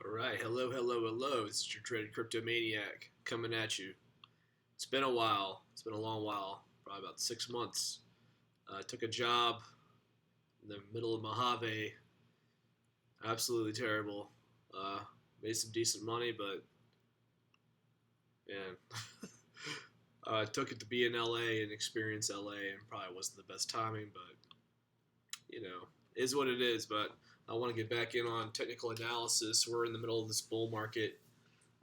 All right, hello. This is your Traded Crypto Maniac coming at you. It's been a while. It's been a long while, probably about 6 months. I took a job in the middle of Mojave. Absolutely terrible. Uh, Made some decent money, but man, I took it to be in LA and experience LA, and probably wasn't the best timing, but is what it is. But I want to get back in on technical analysis. We're in the middle of this bull market.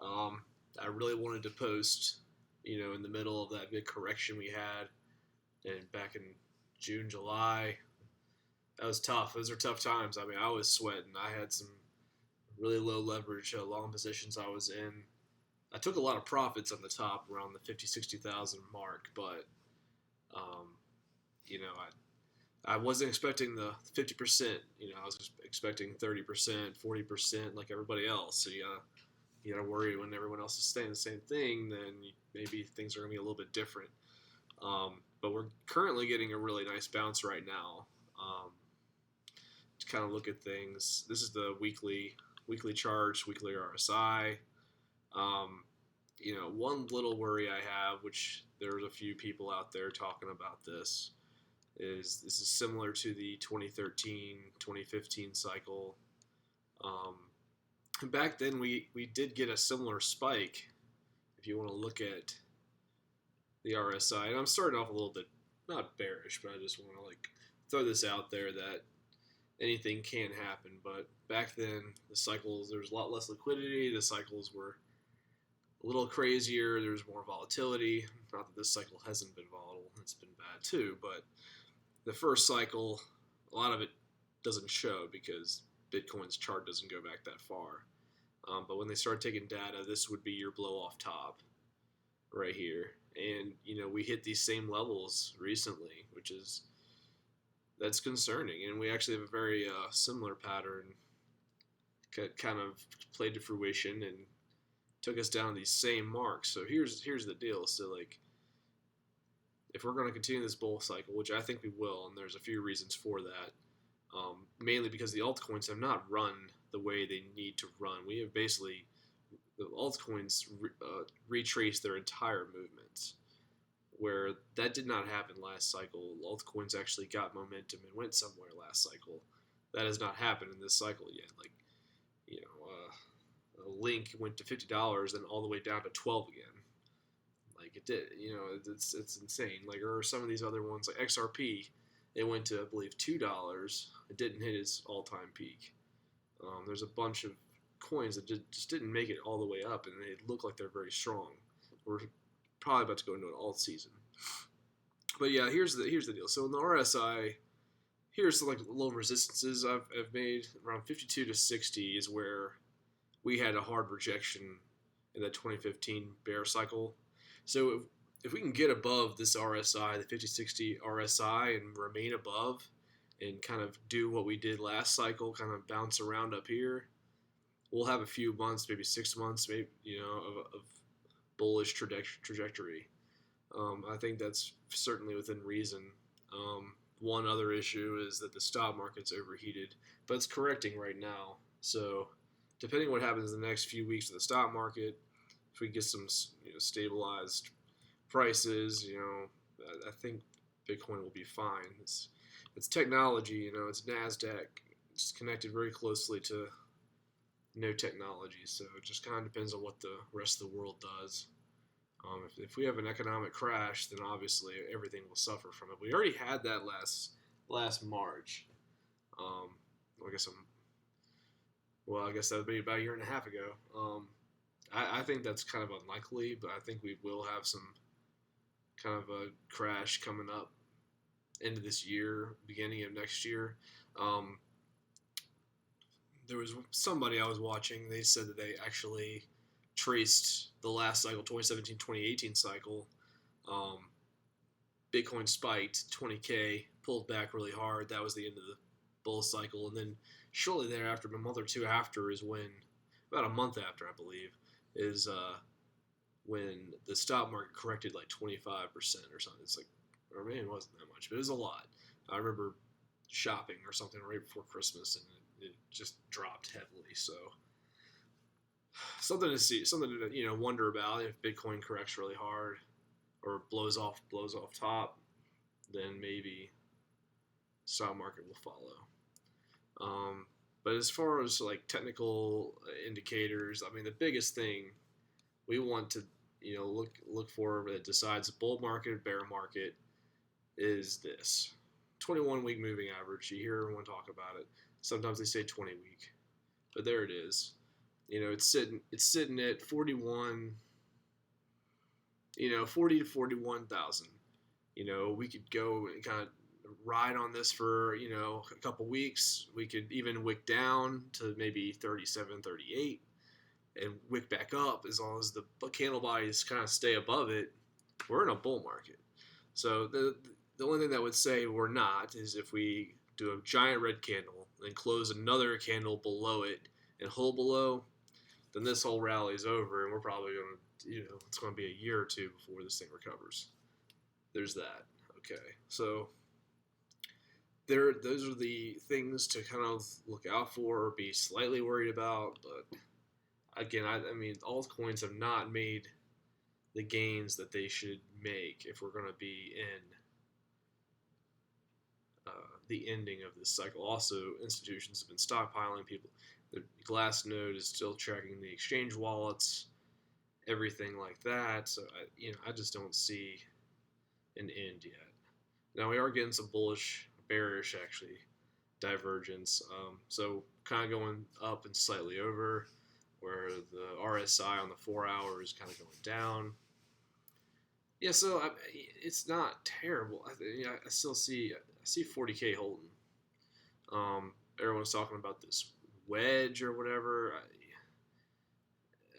I really wanted to post, in the middle of that big correction we had, and back in June, July. That was tough. Those are tough times. I mean, I was sweating. I had some really low leverage, long positions I was in. I took a lot of profits on the top around the 50, 60,000 mark, but, um, I wasn't expecting the 50%. I was expecting 30%, 40%, like everybody else. So you gotta worry when everyone else is saying the same thing. Then maybe things are gonna be a little bit different. But we're currently getting a really nice bounce right now. To kind of look at things, this is the weekly charts, weekly RSI. One little worry I have, which there's a few people out there talking about this is similar to the 2013, 2015 cycle. Back then, we did get a similar spike. If you want to look at the RSI, and I'm starting off a little bit not bearish, but I just want to throw this out there that anything can happen. But back then, the cycles, there was a lot less liquidity. The cycles were a little crazier. There was more volatility. Not that this cycle hasn't been volatile; it's been bad too. But the first cycle, a lot of it doesn't show because Bitcoin's chart doesn't go back that far. But when they start taking data, this would be your blow off top right here. And, we hit these same levels recently, that's concerning. And we actually have a very similar pattern kind of played to fruition and took us down these same marks. So here's the deal. So, if we're going to continue this bull cycle, which I think we will, and there's a few reasons for that, mainly because the altcoins have not run the way they need to run. We have basically, the altcoins retraced their entire movements, where that did not happen last cycle. Altcoins actually got momentum and went somewhere last cycle. That has not happened in this cycle yet. A Link went to $50, then all the way down to 12 again. It did, it's insane. Or some of these other ones, like XRP, it went to, I believe, $2. It didn't hit its all-time peak. There's a bunch of coins that just didn't make it all the way up, and they look like they're very strong. We're probably about to go into an alt season. But yeah, here's the deal. So in the RSI, here's the low resistances I've made. Around 52 to 60 is where we had a hard rejection in that 2015 bear cycle. So if we can get above this RSI, the 50-60 RSI, and remain above and kind of do what we did last cycle, kind of bounce around up here, we'll have a few months, maybe 6 months, maybe of bullish trajectory. I think that's certainly within reason. One other issue is that the stock market's overheated, but it's correcting right now. So depending on what happens in the next few weeks of the stock market, if we get some stabilized prices, I think Bitcoin will be fine. It's technology, it's NASDAQ. It's connected very closely to no technology, so it just kind of depends on what the rest of the world does. If we have an economic crash, then obviously everything will suffer from it. We already had that last March. I guess that would be about a year and a half ago. I think that's kind of unlikely, but I think we will have some kind of a crash coming up into this year, beginning of next year. There was somebody I was watching, they said that they actually traced the last cycle, 2017, 2018 cycle. Bitcoin spiked 20K, pulled back really hard. That was the end of the bull cycle. And then shortly thereafter, a month or two after, is when, about a month after, I believe, is when the stock market corrected 25% or something. Or maybe it wasn't that much, but it was a lot. I remember shopping or something right before Christmas, and it just dropped heavily. So something to see, something to wonder about. If Bitcoin corrects really hard or blows off top, then maybe stock market will follow. Um, but as far as like technical indicators, I mean, the biggest thing we want to look for that decides a bull market, bear market is this 21-week moving average. You hear everyone talk about it. Sometimes they say 20-week, but there it is. It's sitting at 41. 40 to 41,000. We could go and kind of ride on this for a couple weeks. We could even wick down to maybe 37, 38, and wick back up as long as the candle bodies kind of stay above it. We're in a bull market. So the only thing that would say we're not is if we do a giant red candle and close another candle below it and hold below, then this whole rally is over, and we're probably going to, it's going to be a year or two before this thing recovers. There's that. Okay, so those are the things to kind of look out for or be slightly worried about. But again, I mean, altcoins have not made the gains that they should make if we're going to be in the ending of this cycle. Also, institutions have been stockpiling. People, the Glassnode is still tracking the exchange wallets, everything like that. So I just don't see an end yet. Now we are getting some bullish, bearish actually divergence. So kind of going up and slightly over, where the RSI on the 4 hour is kind of going down. Yeah, so it's not terrible. I still see 40K holding. Everyone's talking about this wedge or whatever.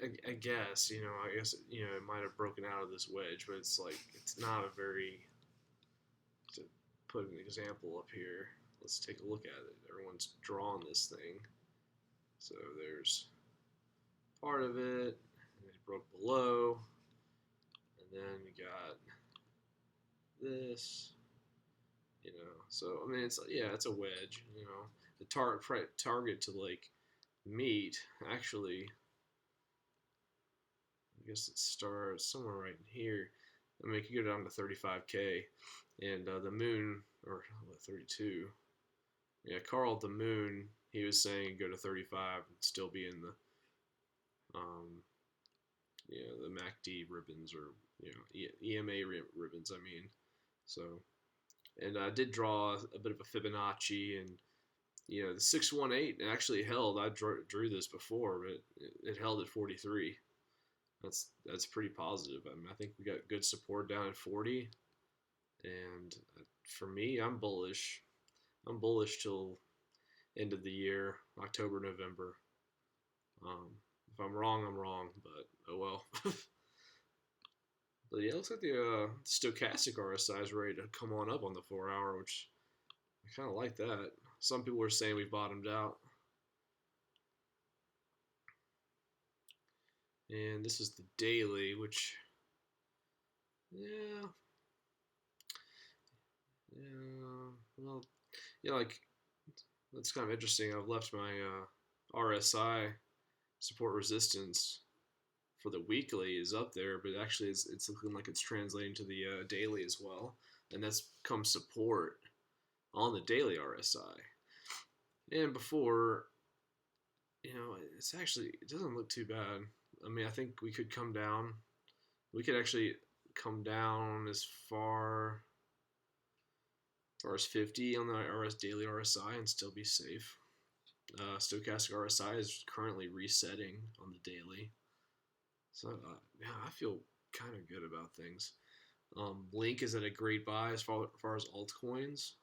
I guess it might have broken out of this wedge, but it's like it's not a very. To put an example up here, let's take a look at it. Everyone's drawn this thing, so there's part of it, and it broke below, and then we got this. So I mean, it's a wedge. The target to like meet actually. I guess it starts somewhere right in here. I mean, it could go down to 35K, and the moon, or 32. Yeah, Carl the Moon, he was saying go to 35 and still be in the, the MACD ribbons or EMA ribbons. I mean, so, and I did draw a bit of a Fibonacci, and the 618 actually held. I drew this before, but it held at 43. That's pretty positive. I mean, I think we got good support down at 40, and for me, I'm bullish. I'm bullish till end of the year, October, November. If I'm wrong, I'm wrong, but oh well. But yeah, it looks like the stochastic RSI is ready to come on up on the 4 hour, which I kind of like that. Some people are saying we bottomed out. And this is the daily, which, yeah, well, like, that's kind of interesting. I've left my RSI support resistance for the weekly is up there, but actually it's looking like it's translating to the daily as well, and that's come support on the daily RSI. And before, it's actually, it doesn't look too bad. I mean, I think we could come down. We could actually come down as far as 50 on the daily RSI and still be safe. Stochastic RSI is currently resetting on the daily. So, I feel kind of good about things. Link is at a great buy as far as altcoins.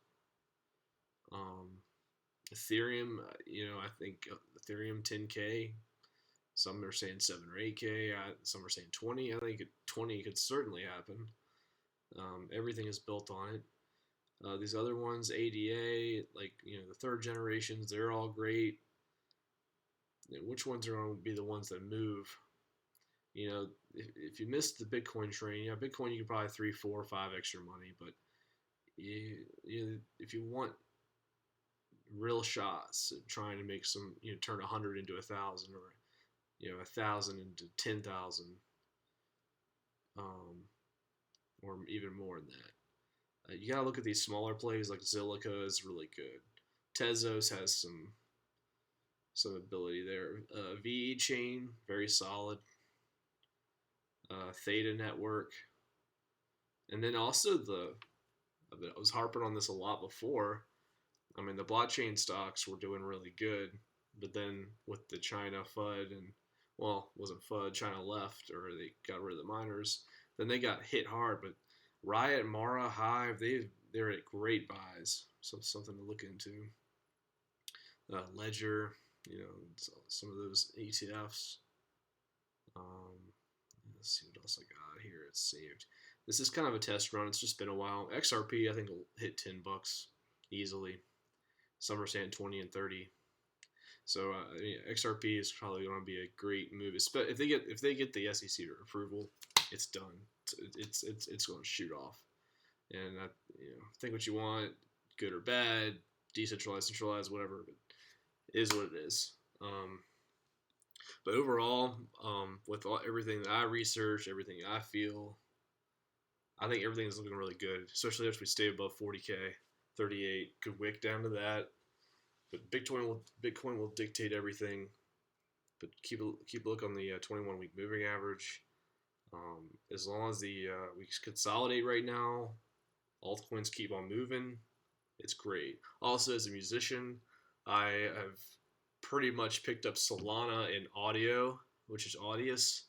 Ethereum, I think Ethereum 10K. Some are saying 7 or 8K. Some are saying 20. I think 20 could certainly happen. Everything is built on it. These other ones, ADA, like the third generations, they're all great. Which ones are going to be the ones that move? If you missed the Bitcoin train, Bitcoin you could probably 3, 4, 5 extra money, but if you want real shots, trying to make some, turn 100 into 1,000, or 1,000 into 10,000, or even more than that. You gotta look at these smaller plays like Zilliqa is really good. Tezos has some ability there. VE chain, very solid. Theta network, and then also I was harping on this a lot before. I mean, the blockchain stocks were doing really good, but then with the China FUD and, well, wasn't FUD, China left, or they got rid of the miners, then they got hit hard. But Riot, Mara, Hive, they're at great buys, so something to look into. Ledger, some of those ETFs. Let's see what else I got here. It's saved. This is kind of a test run. It's just been a while. XRP, I think, will hit $10 easily. Some are saying 20 and 30. So XRP is probably going to be a great move. If they get the SEC approval, it's done. It's going to shoot off. And think what you want, good or bad, decentralized, centralized, whatever. But it is what it is. But overall, with everything that I research, everything I feel, I think everything is looking really good. Especially if we stay above 40K, 38, could wick down to that. But Bitcoin will dictate everything. But keep a look on the 21-week moving average. As long as we consolidate right now, altcoins keep on moving. It's great. Also, as a musician, I have pretty much picked up Solana and Audio, which is Audius,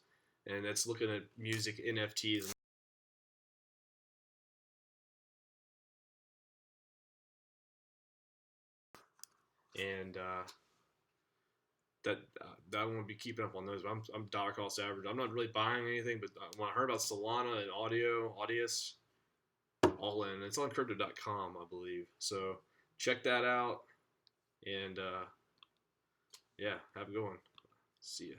and that's looking at music NFTs. And that won't be keeping up on those. But I'm dollar cost average. I'm not really buying anything, but when I heard about Solana and Audius, all in. It's on crypto.com, I believe. So check that out, and yeah, have a good one. See ya.